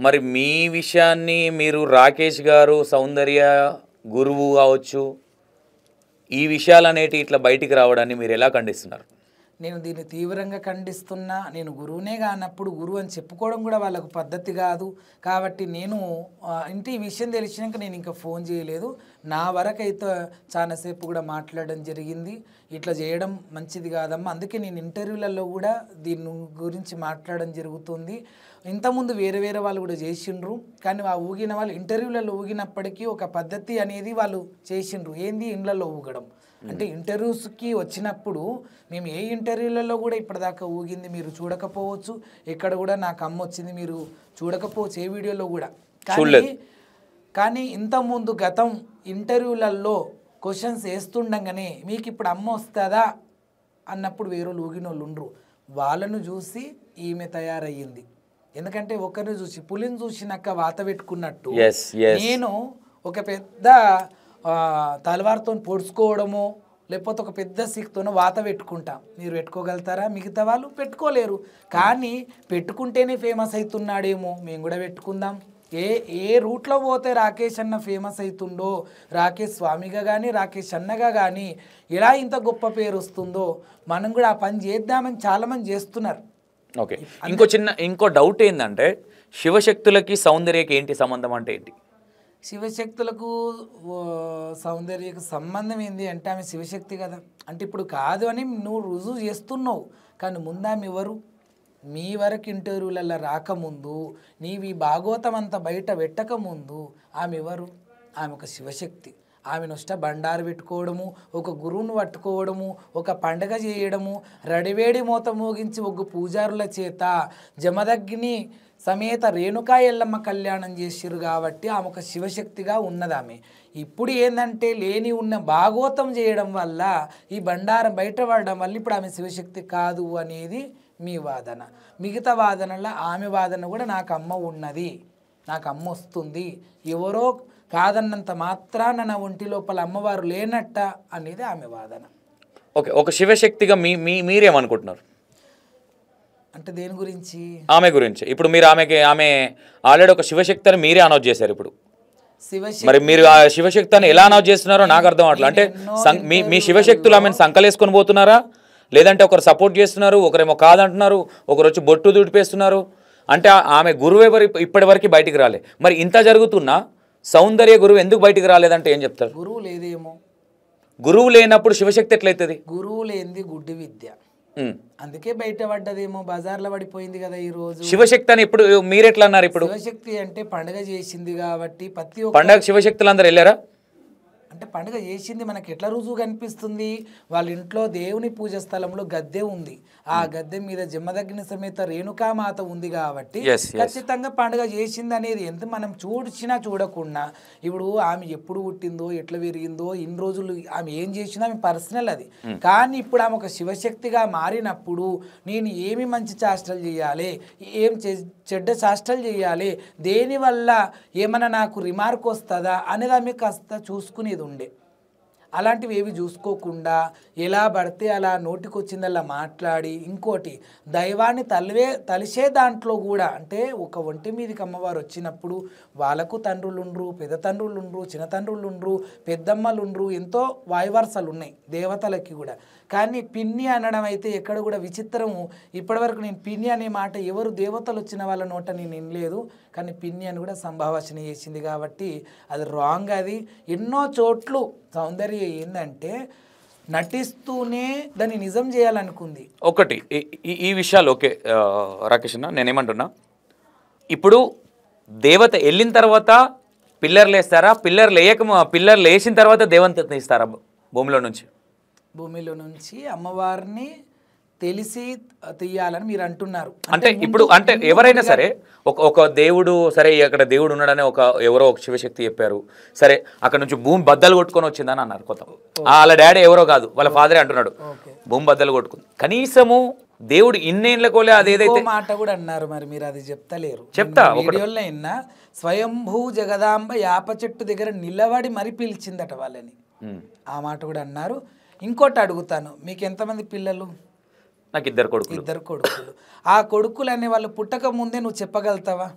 మరి మీ విషయాన్ని మీరు రాకేష్ గారు సౌందర్య గురువు కావచ్చు, ఈ విషయాలనేటి ఇట్లా బయటికి రావడాన్ని మీరు ఎలా ఖండిస్తున్నారు? నేను దీన్ని తీవ్రంగా ఖండిస్తున్నా. నేను గురువునే కానప్పుడు గురువు అని చెప్పుకోవడం కూడా వాళ్ళకు పద్ధతి కాదు. కాబట్టి నేను ఇంటి ఈ విషయం తెలిసినాక నేను ఇంకా ఫోన్ చేయలేదు. నా వరకైతే చాలాసేపు కూడా మాట్లాడడం జరిగింది. ఇట్లా చేయడం మంచిది కాదమ్మా, అందుకే నేను ఇంటర్వ్యూలలో కూడా దీని గురించి మాట్లాడడం జరుగుతుంది. ఇంతకుముందు వేరే వేరే వాళ్ళు కూడా చేసిండ్రు, కానీ ఆ ఊగిన వాళ్ళు ఇంటర్వ్యూలలో ఊగినప్పటికీ ఒక పద్ధతి అనేది వాళ్ళు చేసిండ్రు. ఏంది ఇండ్లలో ఊగడం అంటే ఇంటర్వ్యూస్కి వచ్చినప్పుడు మేము ఏ ఇంటర్వ్యూలలో కూడా ఇప్పటిదాకా ఊగింది మీరు చూడకపోవచ్చు, ఎక్కడ కూడా నాకు అమ్మ వచ్చింది మీరు చూడకపోవచ్చు ఏ వీడియోలో కూడా. కానీ ఇంతకుముందు గతం ఇంటర్వ్యూలలో క్వశ్చన్స్ వేస్తుండగానే మీకు ఇప్పుడు అమ్మ వస్తుందా అన్నప్పుడు వేరే ఊగిన వాళ్ళు ఉండరు. వాళ్ళను చూసి ఈమె తయారయ్యింది. ఎందుకంటే ఒకరిని చూసి పులిని చూసినాక వాత పెట్టుకున్నట్టు నేను ఒక పెద్ద తలవారుతో పొడుచుకోవడము లేకపోతే ఒక పెద్ద సిక్తోనో వాత పెట్టుకుంటాం. మీరు పెట్టుకోగలుగుతారా? మిగతా వాళ్ళు పెట్టుకోలేరు. కానీ పెట్టుకుంటేనే ఫేమస్ అవుతున్నాడేమో, మేము కూడా పెట్టుకుందాం. ఏ రూట్లో పోతే రాకేష్ అన్న ఫేమస్ అవుతుండో, రాకేష్ స్వామిగా కానీ రాకేష్ అన్నగా కానీ ఎలా ఇంత గొప్ప పేరు వస్తుందో మనం కూడా ఆ పని చేద్దామని చాలామంది చేస్తున్నారు. ఓకే, ఇంకో డౌట్ ఏంటంటే శివశక్తులకి సౌందర్యకి ఏంటి సంబంధం అంటే ఏంటి? శివశక్తులకు సౌందర్యకు సంబంధం ఏంది అంటే ఆమె శివశక్తి కదా. అంటే ఇప్పుడు కాదు అని నువ్వు రుజువు చేస్తున్నావు, కానీ ముందు ఆమె ఎవరు? మీ వరకు ఇంటర్వ్యూలలో రాకముందు, నీవి భాగవతం అంతా బయట పెట్టకముందు ఆమె ఎవరు? ఆమె ఒక శివశక్తి. ఆమె నొష్ట బండారు పెట్టుకోవడము, ఒక గురువును పట్టుకోవడము, ఒక పండగ చేయడము, రడివేడి మోత మోగించి ఒక పూజారుల చేత జమదగ్ని సమేత రేణుకా ఎల్లమ్మ కళ్యాణం చేసిరు. కాబట్టి ఆమె ఒక శివశక్తిగా ఉన్నది. ఆమె ఇప్పుడు ఏంటంటే లేని ఉన్న భాగవతం చేయడం వల్ల ఈ బండారం బయటపడడం వల్ల ఇప్పుడు ఆమె శివశక్తి కాదు అనేది మీ వాదన. మిగతా వాదనలో ఆమె వాదన కూడా నాకు అమ్మ ఉన్నది, నాకు అమ్మ వస్తుంది, ఎవరో కాదన్నంత మాత్రాన నా ఒంటి లోపల అమ్మవారు లేనట్ట అనేది ఆమె వాదన. ఓకే, ఒక శివశక్తిగా మీరేమనుకుంటున్నారు అంటే దేని గురించి? ఆమె గురించి. ఇప్పుడు మీరు ఆమె ఆల్రెడీ ఒక శివశక్తి అని మీరే అనౌన్స్ చేశారు. ఇప్పుడు మరి మీరు ఆ శివశక్తిని ఎలా అనౌన్స్ చేస్తున్నారో నాకు అర్థం అట్లా. అంటే మీ శివశక్తులు ఆమెను సంకలేసుకొని పోతున్నారా, లేదంటే ఒకరు సపోర్ట్ చేస్తున్నారు, ఒకరేమో కాదంటున్నారు, ఒకరు వచ్చి బొట్టు దుడిపేస్తున్నారు? అంటే ఆమె గురువు ఎవరు ఇప్పటి వరకు బయటికి రాలే. మరి ఇంత జరుగుతున్నా సౌందర్య గురువు ఎందుకు బయటికి రాలేదంటే ఏం చెప్తారు? గురువు లేదేమో. గురువు లేనప్పుడు శివశక్తి ఎట్లయితుంది? గురువు లేనిది గుడ్డి విద్య, అందుకే బయట పడ్డదేమో, బజార్లో పడిపోయింది కదా ఈ రోజు. శివశక్తి అని ఇప్పుడు మీరెట్లా అన్నారు? ఇప్పుడు శివశక్తి అంటే పండుగ చేసింది కాబట్టి ప్రతి ఒక్క పండుగ శివశక్తులు అందరు వెళ్ళారా? అంటే పండుగ చేసింది మనకి ఎట్లా రుజువు కనిపిస్తుంది? వాళ్ళ ఇంట్లో దేవుని పూజ స్థలంలో గద్దె ఉంది, ఆ గద్దె మీద జమదగ్ని సమేత రేణుకామాత ఉంది కాబట్టి ఖచ్చితంగా పండుగ చేసింది అనేది ఎంత మనం చూసినా చూడకుండా. ఇప్పుడు ఆమె ఎప్పుడు పుట్టిందో ఎట్లా పెరిగిందో ఇన్ని రోజులు ఆమె ఏం చేసిందో ఆమె పర్సనల్ అది. కానీ ఇప్పుడు ఆమె ఒక శివశక్తిగా మారినప్పుడు నేను ఏమి మంచి చేష్టలు చేయాలి, ఏం చెడ్డ చేష్టలు చేయాలి, దేనివల్ల ఏమైనా నాకు రిమార్క్ వస్తుందా అనేది ఆమె కాస్త చూసుకునేది ఉండే. అలాంటివి ఏవి చూసుకోకుండా ఎలా పడితే అలా నోటికొచ్చిందల్లా మాట్లాడి, ఇంకోటి దైవాన్ని తలిసే దాంట్లో కూడా అంటే ఒక ఒంటి మీదకి అమ్మవారు వచ్చినప్పుడు వాళ్ళకు తండ్రులు ఉండ్రు, పెద్ద తండ్రులు ఉండ్రు, చిన్న తండ్రులు ఉండ్రు, పెద్దమ్మలు ఉండ్రు, ఎంతో వాయువర్సాలు ఉన్నాయి దేవతలకి కూడా. కానీ పిన్ని అనడం అయితే ఎక్కడ కూడా విచిత్రము. ఇప్పటివరకు నేను పిన్ని అనే మాట ఎవరు దేవతలు వచ్చిన వాళ్ళ నోట నేను వినలేదు, కానీ పిన్ని అని కూడా సంభాషణ చేసింది కాబట్టి అది రాంగ్. అది ఎన్నో చోట్లు సౌందర్య ఏంటంటే నటిస్తూనే దాన్ని నిజం చేయాలనుకుంది. ఒకటి ఈ విషయాలు ఓకే రాకేష్ అన్న, నేనేమంటున్నా, ఇప్పుడు దేవత వెళ్ళిన తర్వాత పిల్లర్లు వేస్తారా, పిల్లర్లు వేసిన తర్వాత దేవతని ఇస్తారా భూమిలో నుంచి అమ్మవారిని తెలిసి తీయాలని మీరు అంటున్నారు. అంటే ఇప్పుడు అంటే ఎవరైనా సరే ఒక దేవుడు, సరే అక్కడ దేవుడు ఉన్నాడని ఎవరో ఒక శివశక్తి చెప్పారు, సరే అక్కడ నుంచి భూమి బద్దలు కొట్టుకొని వచ్చిందని అన్నారు కొత్త. వాళ్ళ డాడీ ఎవరో కాదు, వాళ్ళ ఫాదరే అంటున్నాడు భూమి బద్దలు కొట్టుకుంది. కనీసము దేవుడు ఇన్నేళ్ళకోలే అదేదైతే మాట కూడా అన్నారు, మరి మీరు అది చెప్తలేరు. చెప్తా వీడియోలో అయినా స్వయంభూ జగదాంబ యాప చెట్టు దగ్గర నిలబడి మరి పిలిచిందట వాళ్ళని, ఆ మాట కూడా అన్నారు. ఇంకోటి అడుగుతాను, మీకు ఎంతమంది పిల్లలు? నాకు ఇద్దరు కొడుకులు. ఆ కొడుకులు అనే వాళ్ళు పుట్టక ముందే నువ్వు చెప్పగలుగుతావా?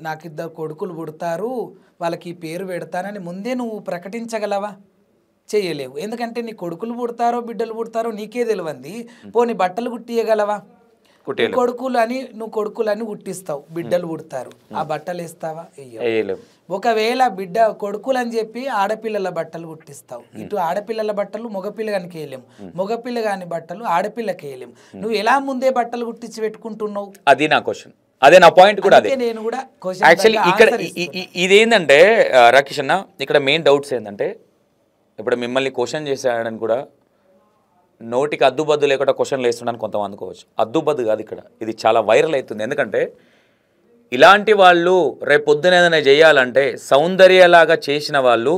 నాకు 2 కొడుకులు పుడతారు, వాళ్ళకి ఈ పేరు పెడతానని ముందే నువ్వు ప్రకటించగలవా? చేయలేవు. ఎందుకంటే నీ కొడుకులు పుడతారో బిడ్డలు పుడతారో నీకే తెలియంది. పోనీ బట్టలు కుట్టియగలవా? నువ్వు కొడుకులని కుట్టిస్తావు, బిడ్డలు పుడతారు, ఆ బట్టలు వేస్తావా? వేయలేవు. ఒకవేళ బిడ్డ కొడుకులు అని చెప్పి ఆడపిల్లల బట్టలు కుట్టిస్తావు. ఇటు ఆడపిల్లల బట్టలు మగపిల్లగానికి వేయలేము, మగపిల్ల కాని బట్టలు ఆడపిల్లకి వేయలేము. నువ్వు ఎలా ముందే బట్టలు కుట్టించి పెట్టుకుంటున్నావు? అది నా క్వశ్చన్, అదే నా పాయింట్ కూడా. అదే నేను కూడా యాక్చువల్లీ ఇక్కడ ఇదేంటంటే రాకేష్ అన్న, ఇక్కడ మెయిన్ డౌట్స్ ఏంటంటే, ఇప్పుడు మిమ్మల్ని క్వశ్చన్ చేశాడని కూడా నోటికి అద్దుబద్దు లేకుండా క్వశ్చన్లు వేస్తున్నాను కొంతమంది అనుకోవచ్చు. అద్దుబద్దు కాదు ఇక్కడ, ఇది చాలా వైరల్ అవుతుంది. ఎందుకంటే ఇలాంటి వాళ్ళు రేపు పొద్దున ఏదైనా చేయాలంటే సౌందర్యలాగా చేసిన వాళ్ళు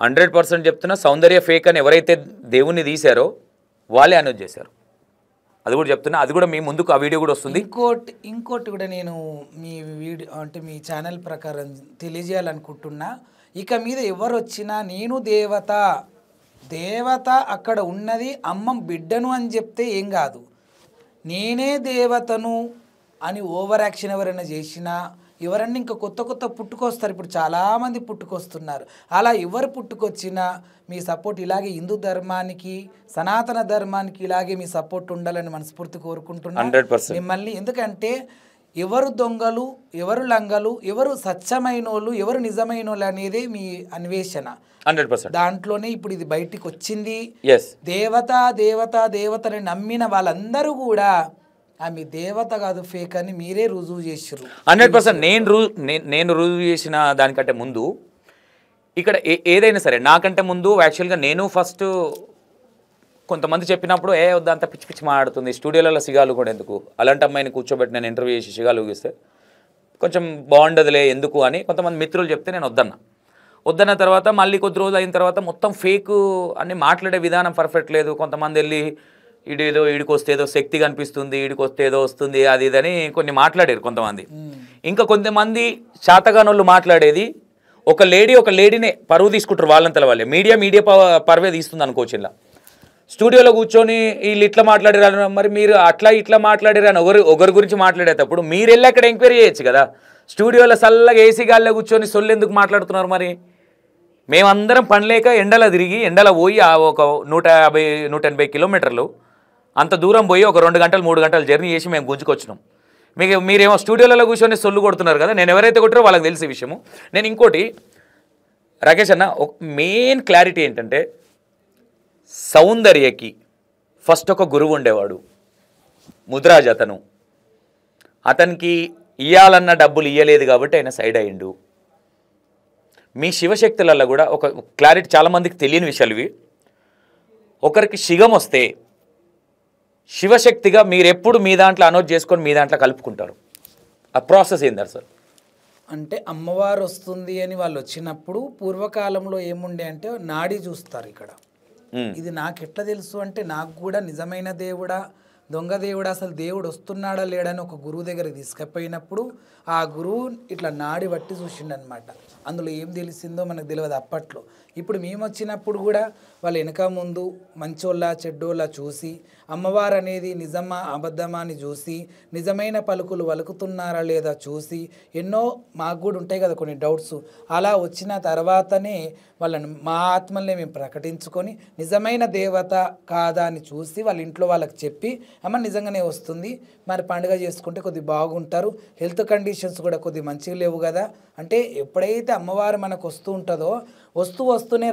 100% చెప్తున్నా, సౌందర్య ఫేక్ అని ఎవరైతే దేవుణ్ణి తీశారో వాళ్ళే అనౌన్స్ చేశారు. అది కూడా చెప్తున్నా, అది కూడా మీ ముందుకు ఆ వీడియో కూడా వస్తుంది. ఇంకోటి కూడా నేను మీ వీడియో అంటే మీ ఛానల్ ప్రకారం తెలియజేయాలనుకుంటున్నా, ఇక మీద ఎవరు వచ్చినా నేను దేవత అక్కడ ఉన్నది అమ్మ బిడ్డను అని చెప్తే ఏం కాదు, నేనే దేవతను అని ఓవర్ యాక్షన్ ఎవరైనా చేసినా, ఎవరన్నా ఇంకా కొత్త పుట్టుకొస్తారు. ఇప్పుడు చాలామంది పుట్టుకొస్తున్నారు. అలా ఎవరు పుట్టుకొచ్చినా మీ సపోర్ట్ ఇలాగే హిందూ ధర్మానికి, సనాతన ధర్మానికి ఇలాగే మీ సపోర్ట్ ఉండాలని మనస్ఫూర్తి కోరుకుంటున్నాను 100% మిమ్మల్ని. ఎందుకంటే ఎవరు దొంగలు, ఎవరు లంగలు, ఎవరు సత్యమైనోళ్ళు, ఎవరు నిజమైనోళ్ళు అనేది మీ అన్వేషణ. 100% దాంట్లోనే ఇప్పుడు ఇది బయటికి వచ్చింది. దేవతని నమ్మిన వాళ్ళందరూ కూడా ఆమె దేవత కాదు, ఫేక్ అని మీరే రుజువు చేసారు. 100% నేను రుజువు చేసిన దానికంటే ముందు ఇక్కడ ఏదైనా సరే నాకంటే ముందు యాక్చువల్గా నేను ఫస్ట్ కొంతమంది చెప్పినప్పుడు వద్దంతా పిచ్చి పిచ్చి మాట్లాడుతుంది, స్టూడియోలలో సిగాలు కూడా ఎందుకు, అలాంటి అమ్మాయిని కూర్చోబెట్టి నేను ఇంటర్వ్యూ చేసి సిగాలు ఊగిస్తే కొంచెం బాగుండదులే ఎందుకు అని కొంతమంది మిత్రులు చెప్తే నేను వద్దన్న తర్వాత మళ్ళీ కొద్ది రోజులు అయిన తర్వాత మొత్తం ఫేక్ అని మాట్లాడే విధానం పర్ఫెక్ట్ లేదు. కొంతమంది వెళ్ళి ఈడికి వస్తే ఏదో శక్తి కనిపిస్తుంది, ఈడికి వస్తే ఏదో వస్తుంది, అది ఇదని కొన్ని మాట్లాడారు కొంతమంది. ఇంకా కొంతమంది శాతగానోళ్ళు మాట్లాడేది ఒక లేడీనే పరువు తీసుకుంటారు వాళ్ళంతల వాళ్ళే. మీడియా పరువే తీస్తుంది అనుకోవచ్చు. ఇలా స్టూడియోలో కూర్చొని వీళ్ళు ఇట్లా మాట్లాడారు, మరి మీరు అట్లా ఇట్లా మాట్లాడారు అని ఒకరి గురించి మాట్లాడేటప్పుడు మీరు వెళ్ళి అక్కడ ఎంక్వైరీ చేయొచ్చు కదా. స్టూడియోలో చల్లగా ఏసీ గాల్లో కూర్చొని సొల్లు ఎందుకు మాట్లాడుతున్నారు? మరి మేమందరం పనిలేక ఎండల పోయి ఒక 150-180 కిలోమీటర్లు అంత దూరం పోయి ఒక 2 గంటలు 3 గంటలు జర్నీ చేసి మేము గుంజుకొచ్చినాం. మీరేమో స్టూడియోలలో కూర్చొని సొల్లు కొడుతున్నారు కదా. నేను ఎవరైతే కొట్టారో వాళ్ళకి తెలిసే విషయము. నేను ఇంకోటి రాకేష్ అన్న, మెయిన్ క్లారిటీ ఏంటంటే, సౌందర్యకి ఫస్ట్ ఒక గురువు ఉండేవాడు ముద్రాజ్. అతనికి ఇయ్యాలన్న డబ్బులు ఇయ్యలేదు కాబట్టి ఆయన సైడ్ అయ్యిండు. మీ శివశక్తులలో కూడా ఒక క్లారిటీ, చాలామందికి తెలియని విషయాలు ఇవి. ఒకరికి శిగం వస్తే శివశక్తిగా మీరు ఎప్పుడు మీ దాంట్లో అనౌన్స్ చేసుకొని మీ దాంట్లో కలుపుకుంటారు. ఆ ప్రాసెస్ ఏంది సార్? అంటే అమ్మవారు వస్తుంది అని వాళ్ళు వచ్చినప్పుడు పూర్వకాలంలో ఏముండే అంటే నాడి చూస్తారు. ఇక్కడ ఇది నాకు ఎట్లా తెలుసు అంటే, నాకు కూడా నిజమైన దేవుడా దొంగ దేవుడా, అసలు దేవుడు వస్తున్నాడా లేడని ఒక గురువు దగ్గరికి తీసుకుపోయినప్పుడు ఆ గురువు ఇట్లా నాడి బట్టి చూసిండనమాట. అందులో ఏం తెలిసిందో మనకు తెలియదు అప్పట్లో. ఇప్పుడు మేము వచ్చినప్పుడు కూడా వాళ్ళు వెనక ముందు మంచోళ్ళ చెడ్డోళ్ళ చూసి, అమ్మవారు అనేది నిజమా అబద్ధమా అని చూసి, నిజమైన పలుకులు వలుకుతున్నారా లేదా చూసి, ఎన్నో మాకు కూడా ఉంటాయి కదా కొన్ని డౌట్స్. అలా వచ్చిన తర్వాతనే వాళ్ళని మా ఆత్మల్ని మేము ప్రకటించుకొని నిజమైన దేవత కాదా అని చూసి వాళ్ళ ఇంట్లో వాళ్ళకి చెప్పి, అమ్మ నిజంగానే వస్తుంది, మరి పండుగ చేసుకుంటే కొద్దిగా బాగుంటారు, హెల్త్ కండిషన్స్ కూడా కొద్దిగా మంచిగా లేవు కదా అంటే, ఎప్పుడైతే అమ్మవారు మనకు వస్తూ ఉంటుందో వస్తూనే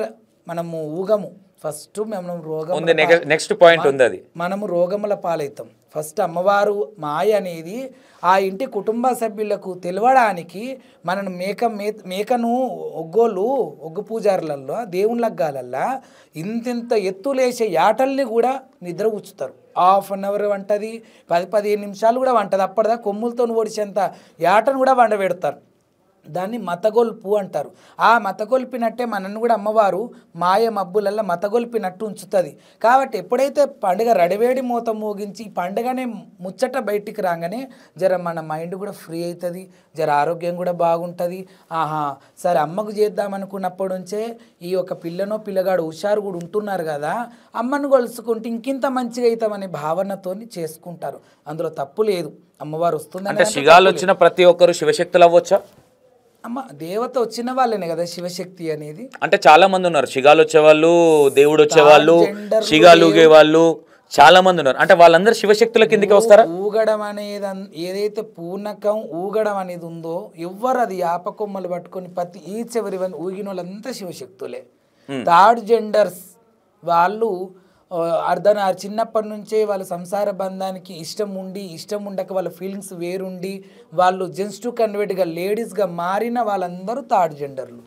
మనము ఊగము. ఫస్ట్ మనం నెక్స్ట్ పాయింట్ ఉంది, అది మనము రోగముల పాలవుతాం. ఫస్ట్ అమ్మవారు మాయ అనేది ఆ ఇంటి కుటుంబ సభ్యులకు తెలవడానికి మనను మేకను ఒగ్గు పూజారులలో దేవుని లగ్గాలల్లో ఇంతింత ఎత్తులేసే యాటల్ని కూడా నిద్ర కూర్చుతారు. 1/2 అవర్ వంటది, 10-15 నిమిషాలు కూడా వంటది. అప్పటిదా కొమ్ములతో ఓడిచేంత యాటను కూడా వండబెడతారు. దాన్ని మతగొల్పు అంటారు. ఆ మతగొల్పినట్టే మనల్ని కూడా అమ్మవారు మాయ మబ్బులల్లో మతగొల్పినట్టు ఉంచుతుంది. కాబట్టి ఎప్పుడైతే పండుగ రడివేడి మూత మోగించి ఈ పండుగనే ముచ్చట బయటికి రాగానే జర మన మైండ్ కూడా ఫ్రీ అవుతుంది, జర ఆరోగ్యం కూడా బాగుంటుంది. ఆహా సరే అమ్మకు చేద్దాం అనుకున్నప్పటి నుంచే ఈ ఒక పిల్లనో పిల్లగాడు హుషారు కూడా ఉంటున్నారు కదా, అమ్మను కొలుసుకుంటే ఇంకింత మంచిగా అవుతామనే భావనతో చేసుకుంటారు. అందులో తప్పు లేదు. అమ్మవారు వస్తుంది అంటే శిగాలు వచ్చిన ప్రతి ఒక్కరు శివశక్తులు అవ్వచ్చా? అమ్మ దేవత వచ్చిన వాళ్ళనే కదా శివశక్తి అనేది. అంటే చాలా మంది ఉన్నారు, శిగాలు వచ్చేవాళ్ళు, దేవుడు వచ్చేవాళ్ళు, శిగాలు ఊగే వాళ్ళు చాలా మంది ఉన్నారు. అంటే వాళ్ళందరూ శివశక్తుల కిందకి వస్తారా? ఊగడం అనేది ఏదైతే పూనకం ఊగడం అనేది ఉందో ఎవ్వరు అది యాపకొమ్మలు పట్టుకొని ప్రతి ఈచ్ ఎవరి ఊగిన వాళ్ళంతా శివశక్తులే. థర్డ్ జెండర్స్ వాళ్ళు చిన్నప్పటి నుంచే వాళ్ళ సంసార బంధానికి ఇష్టం ఉండి ఇష్టం ఉండక వాళ్ళ ఫీలింగ్స్ వేరుండి వాళ్ళు జెంట్స్ టు కన్వర్ట్గా లేడీస్గా మారిన వాళ్ళందరూ థర్డ్ జెండర్లు.